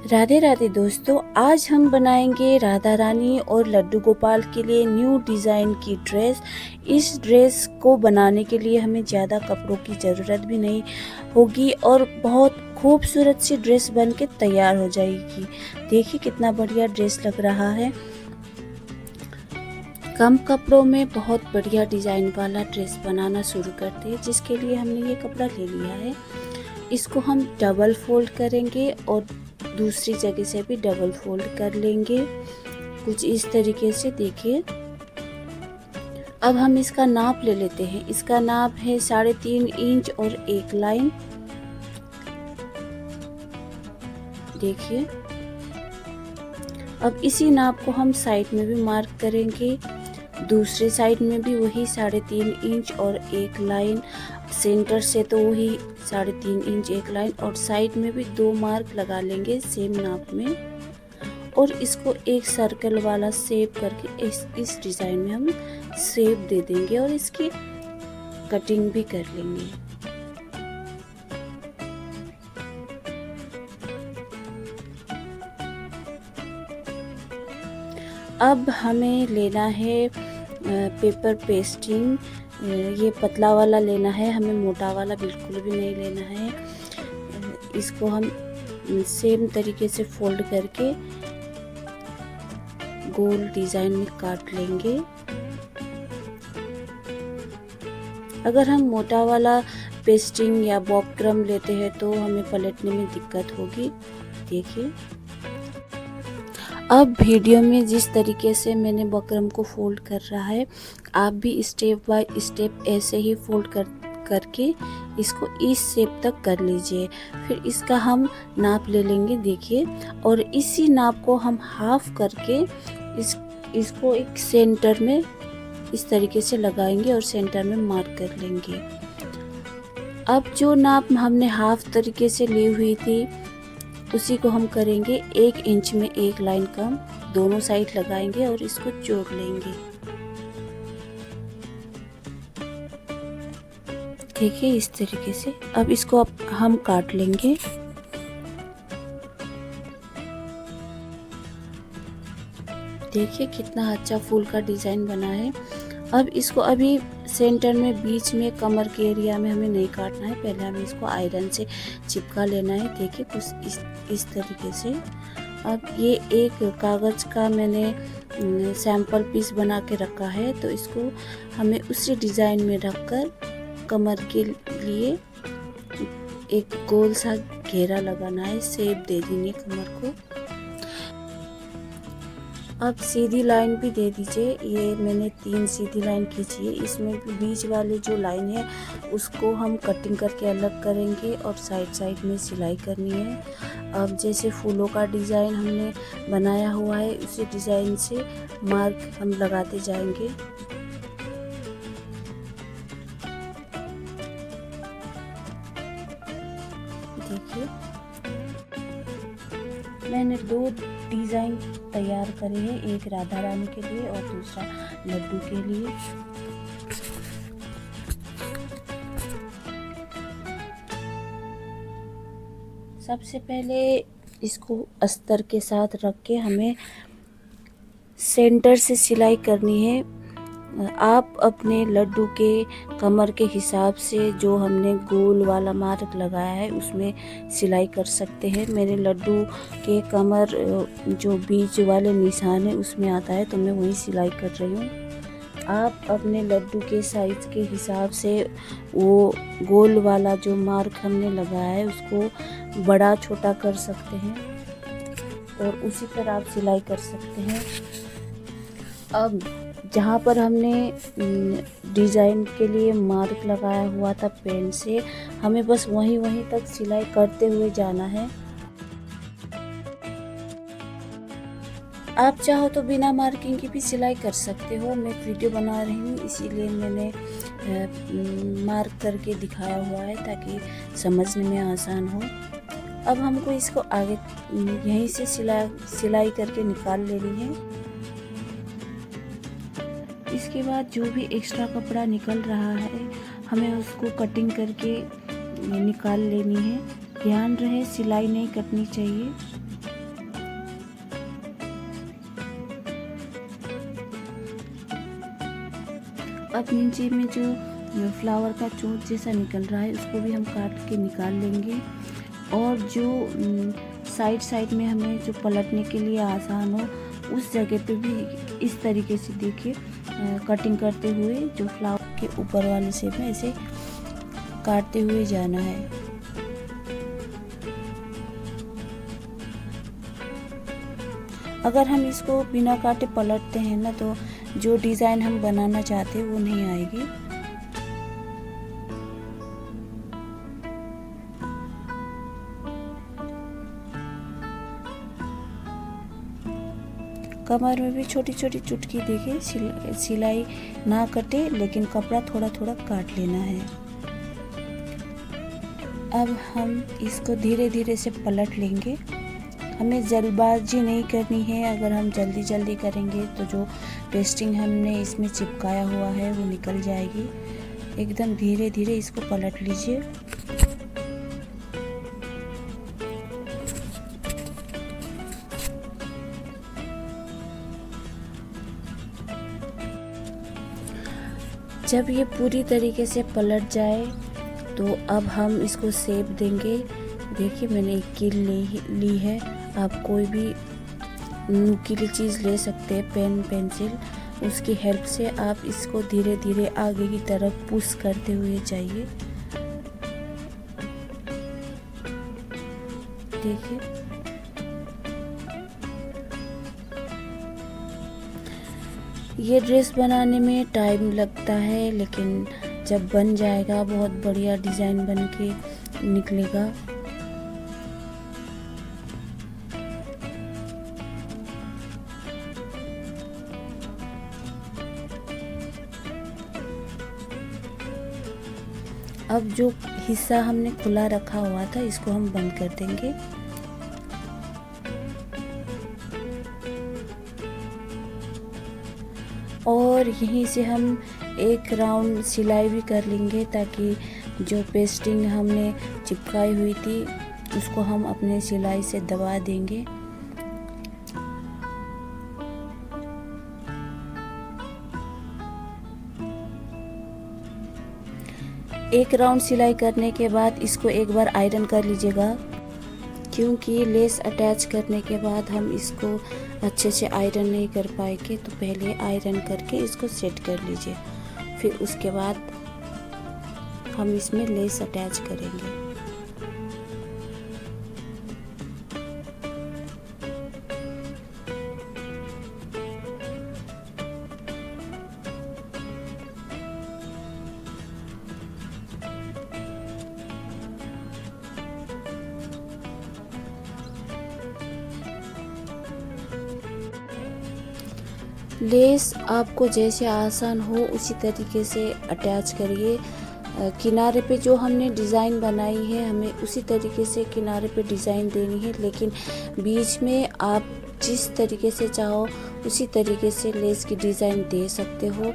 राधे राधे दोस्तों, आज हम बनाएंगे राधा रानी और लड्डू गोपाल के लिए न्यू डिज़ाइन की ड्रेस। इस ड्रेस को बनाने के लिए हमें ज़्यादा कपड़ों की ज़रूरत भी नहीं होगी और बहुत खूबसूरत सी ड्रेस बन के तैयार हो जाएगी। देखिए कितना बढ़िया ड्रेस लग रहा है। कम कपड़ों में बहुत बढ़िया डिज़ाइन वाला ड्रेस बनाना शुरू करते हैं, जिसके लिए हमने ये कपड़ा ले लिया है। इसको हम डबल फोल्ड करेंगे और दूसरी जगह से भी डबल फोल्ड कर लेंगे, कुछ इस तरीके से। देखिए, अब हम इसका नाप ले लेते हैं। इसका नाप है 3.5 इंच और 1 लाइन। देखिए, अब इसी नाप को हम साइड में भी मार्क करेंगे। दूसरे साइड में भी वही 3.5 इंच और 1 लाइन। सेंटर से तो वही 3.5 इंच 1 लाइन और साइड में भी 2 मार्क लगा लेंगे सेम नाप में। और इसको एक सर्कल वाला शेप करके इस डिज़ाइन में हम शेप दे देंगे और इसकी कटिंग भी कर लेंगे। अब हमें लेना है पेपर पेस्टिंग। ये पतला वाला लेना है, हमें मोटा वाला बिल्कुल भी नहीं लेना है। इसको हम सेम तरीके से फोल्ड करके गोल डिज़ाइन में काट लेंगे। अगर हम मोटा वाला पेस्टिंग या बॉक्रम लेते हैं तो हमें पलटने में दिक्कत होगी। देखिए, अब वीडियो में जिस तरीके से मैंने बकरम को फोल्ड कर रहा है, आप भी स्टेप बाय स्टेप ऐसे ही फोल्ड करके इसको इस शेप तक कर लीजिए। फिर इसका हम नाप ले लेंगे। देखिए, और इसी नाप को हम हाफ करके इसको एक सेंटर में इस तरीके से लगाएंगे और सेंटर में मार्क कर लेंगे। अब जो नाप हमने हाफ तरीके से ली हुई थी, उसी को हम करेंगे 1 इंच में 1 लाइन कम, दोनों साइड लगाएंगे और इसको जोड़ लेंगे। देखिए, इस तरीके से। अब इसको हम काट लेंगे। देखिए कितना अच्छा फूल का डिज़ाइन बना है। अब इसको अभी सेंटर में बीच में कमर के एरिया में हमें नहीं काटना है, पहले हमें इसको आयरन से चिपका लेना है। देखिए, कुछ इस तरीके से। अब ये एक कागज़ का मैंने सैंपल पीस बना के रखा है, तो इसको हमें उसी डिज़ाइन में रखकर कमर के लिए एक गोल सा घेरा लगाना है, शेप दे देनी कमर को। अब सीधी लाइन भी दे दीजिए। ये मैंने 3 सीधी लाइन खींची है। इसमें भी बीच वाली जो लाइन है उसको हम कटिंग करके अलग करेंगे और साइड में सिलाई करनी है। अब जैसे फूलों का डिज़ाइन हमने बनाया हुआ है, उसी डिज़ाइन से मार्क हम लगाते जाएंगे। देखिए, मैंने 2 डिज़ाइन तैयार करे हैं, एक राधा रानी के लिए और दूसरा लड्डू के लिए। सबसे पहले इसको अस्तर के साथ रख के हमें सेंटर से सिलाई करनी है। आप अपने लड्डू के कमर के हिसाब से जो हमने गोल वाला मार्क लगाया है उसमें सिलाई कर सकते हैं। मेरे लड्डू के कमर जो बीच वाले निशान है उसमें आता है, तो मैं वही सिलाई कर रही हूँ। आप अपने लड्डू के साइज के हिसाब से वो गोल वाला जो मार्क हमने लगाया है उसको बड़ा छोटा कर सकते हैं और उसी पर आप सिलाई कर सकते हैं। अब जहाँ पर हमने डिज़ाइन के लिए मार्क लगाया हुआ था पेन से, हमें बस वहीं तक सिलाई करते हुए जाना है। आप चाहो तो बिना मार्किंग की भी सिलाई कर सकते हो। मैं वीडियो बना रही हूँ इसीलिए मैंने मार्क करके दिखाया हुआ है ताकि समझने में आसान हो। अब हमको इसको आगे यहीं से सिलाई करके निकाल लेनी है। इसके बाद जो भी एक्स्ट्रा कपड़ा निकल रहा है हमें उसको कटिंग करके निकाल लेनी है। ध्यान रहे सिलाई नहीं कटनी चाहिए। अब नीचे में जो फ्लावर का चोंच जैसा निकल रहा है उसको भी हम काट के निकाल लेंगे। और जो साइड में हमें जो पलटने के लिए आसान हो उस जगह पे भी इस तरीके से देखिए कटिंग करते हुए जो फ्लावर के ऊपर वाले से में ऐसे काटते हुए जाना है। अगर हम इसको बिना काटे पलटते हैं ना तो जो डिज़ाइन हम बनाना चाहते हैं वो नहीं आएगी। कमर में भी छोटी छोटी चुटकी देखिए, सिलाई ना कटे लेकिन कपड़ा थोड़ा थोड़ा काट लेना है। अब हम इसको धीरे धीरे से पलट लेंगे। हमें जल्दबाजी नहीं करनी है। अगर हम जल्दी करेंगे तो जो पेस्टिंग हमने इसमें चिपकाया हुआ है वो निकल जाएगी। एकदम धीरे धीरे इसको पलट लीजिए। जब ये पूरी तरीके से पलट जाए तो अब हम इसको शेप देंगे। देखिए मैंने एक कील ली है। आप कोई भी नुकीली चीज़ ले सकते हैं, पेन पेंसिल, उसकी हेल्प से आप इसको धीरे धीरे आगे की तरफ पुश करते हुए जाइए। देखिए ये ड्रेस बनाने में टाइम लगता है लेकिन जब बन जाएगा बहुत बढ़िया डिज़ाइन बन के निकलेगा। अब जो हिस्सा हमने खुला रखा हुआ था इसको हम बंद कर देंगे। और यहीं से हम एक राउंड सिलाई भी कर लेंगे ताकि जो पेस्टिंग हमने चिपकाई हुई थी उसको हम अपने सिलाई से दबा देंगे। एक राउंड सिलाई करने के बाद इसको एक बार आयरन कर लीजिएगा, क्योंकि लेस अटैच करने के बाद हम इसको अच्छे से आयरन नहीं कर पाएंगे। तो पहले आयरन करके इसको सेट कर लीजिए, फिर उसके बाद हम इसमें लेस अटैच करेंगे। लेस आपको जैसे आसान हो उसी तरीके से अटैच करिए। किनारे पे जो हमने डिज़ाइन बनाई है हमें उसी तरीके से किनारे पे डिज़ाइन देनी है, लेकिन बीच में आप जिस तरीके से चाहो उसी तरीके से लेस की डिज़ाइन दे सकते हो।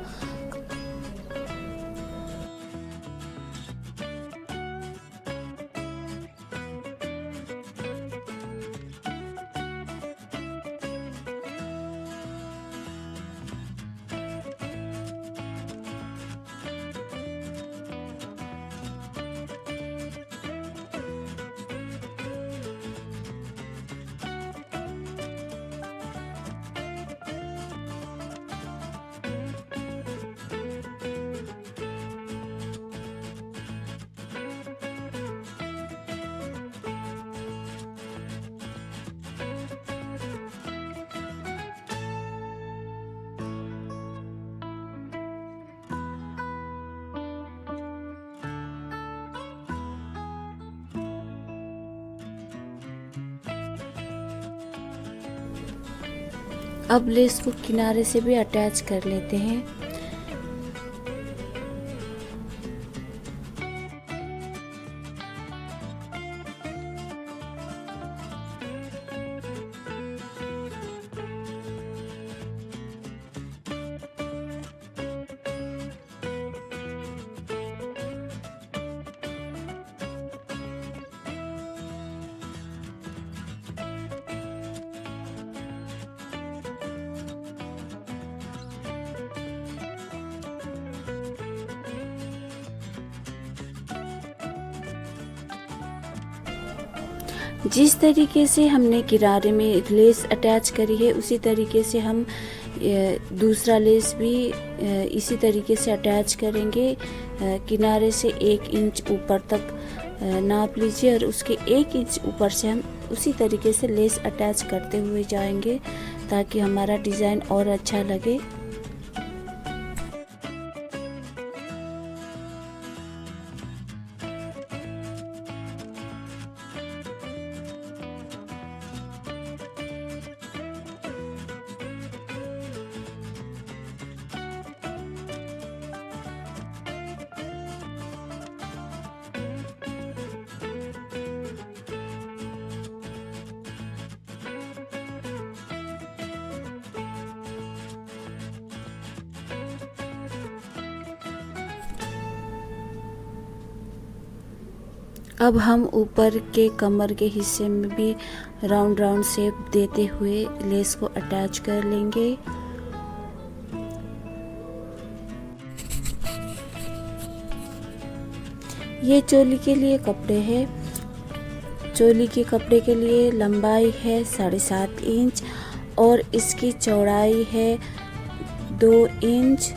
अब लेस को किनारे से भी अटैच कर लेते हैं। जिस तरीके से हमने किनारे में लेस अटैच करी है उसी तरीके से हम दूसरा लेस भी इसी तरीके से अटैच करेंगे। किनारे से 1 इंच ऊपर तक नाप लीजिए और उसके 1 इंच ऊपर से हम उसी तरीके से लेस अटैच करते हुए जाएंगे ताकि हमारा डिज़ाइन और अच्छा लगे। अब हम ऊपर के कमर के हिस्से में भी राउंड राउंड शेप देते हुए लेस को अटैच कर लेंगे। ये चोली के लिए कपड़े हैं। चोली के कपड़े के लिए लंबाई है 7.5 इंच और इसकी चौड़ाई है 2 इंच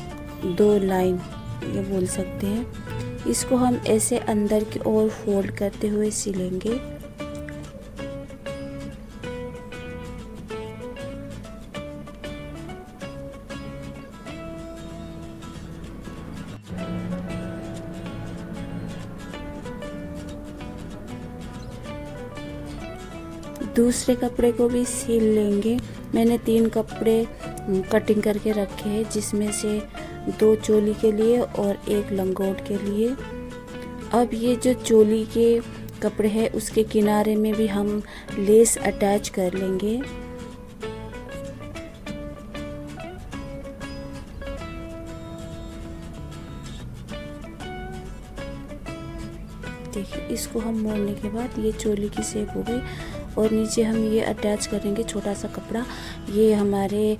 2 लाइन ये बोल सकते हैं। इसको हम ऐसे अंदर की ओर फोल्ड करते हुए सिलेंगे। दूसरे कपड़े को भी सिल लेंगे। मैंने 3 कपड़े कटिंग करके रखे हैं जिसमें से 2 चोली के लिए और 1 लंगोट के लिए। अब ये जो चोली के कपड़े हैं उसके किनारे में भी हम लेस अटैच कर लेंगे। देखिए इसको हम मोड़ने के बाद ये चोली की शेप हो गई और नीचे हम ये अटैच करेंगे छोटा सा कपड़ा। ये हमारे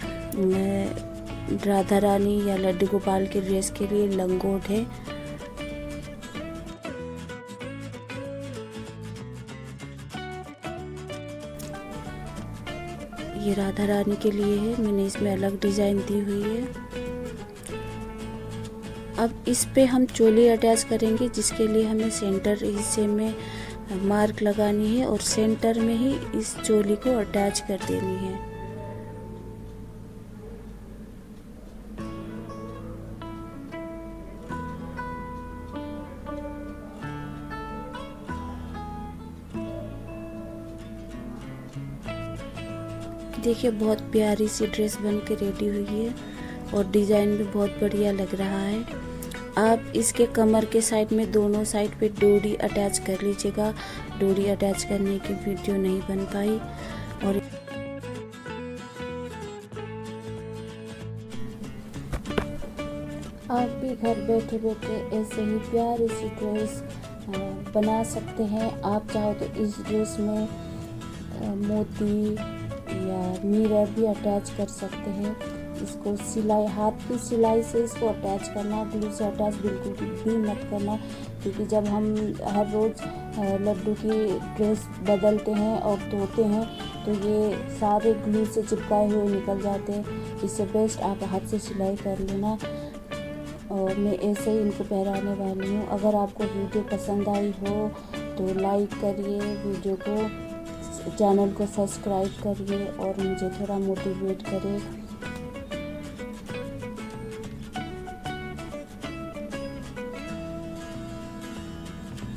राधा रानी या लड्डू गोपाल के ड्रेस के लिए लंगोट है। ये राधा रानी के लिए है, मैंने इसमें अलग डिजाइन दी हुई है। अब इस पे हम चोली अटैच करेंगे जिसके लिए हमें सेंटर हिस्से में मार्क लगानी है और सेंटर में ही इस चोली को अटैच कर देनी है। देखिए बहुत प्यारी सी ड्रेस बन के रेडी हुई है और डिज़ाइन भी बहुत बढ़िया लग रहा है। आप इसके कमर के साइड में दोनों साइड पे डोरी अटैच कर लीजिएगा। डोरी अटैच करने की वीडियो नहीं बन पाई। और आप भी घर बैठे बैठे ऐसे ही प्यारी सी ड्रेस बना सकते हैं। आप चाहो तो इस ड्रेस में मोती या मिरर भी अटैच कर सकते हैं। इसको सिलाई, हाथ की सिलाई से इसको अटैच करना, ग्लू से अटैच बिल्कुल भी मत करना, क्योंकि जब हम हर रोज़ लड्डू की ड्रेस बदलते हैं और धोते हैं तो ये सारे ग्लू से चिपकाए हुए निकल जाते हैं। इससे बेस्ट आप हाथ से सिलाई कर लेना। और मैं ऐसे ही इनको पहनाने वाली हूँ। अगर आपको वीडियो पसंद आई हो तो लाइक करिए, वीडियो को, चैनल को सब्सक्राइब करिए और मुझे थोड़ा मोटिवेट करें।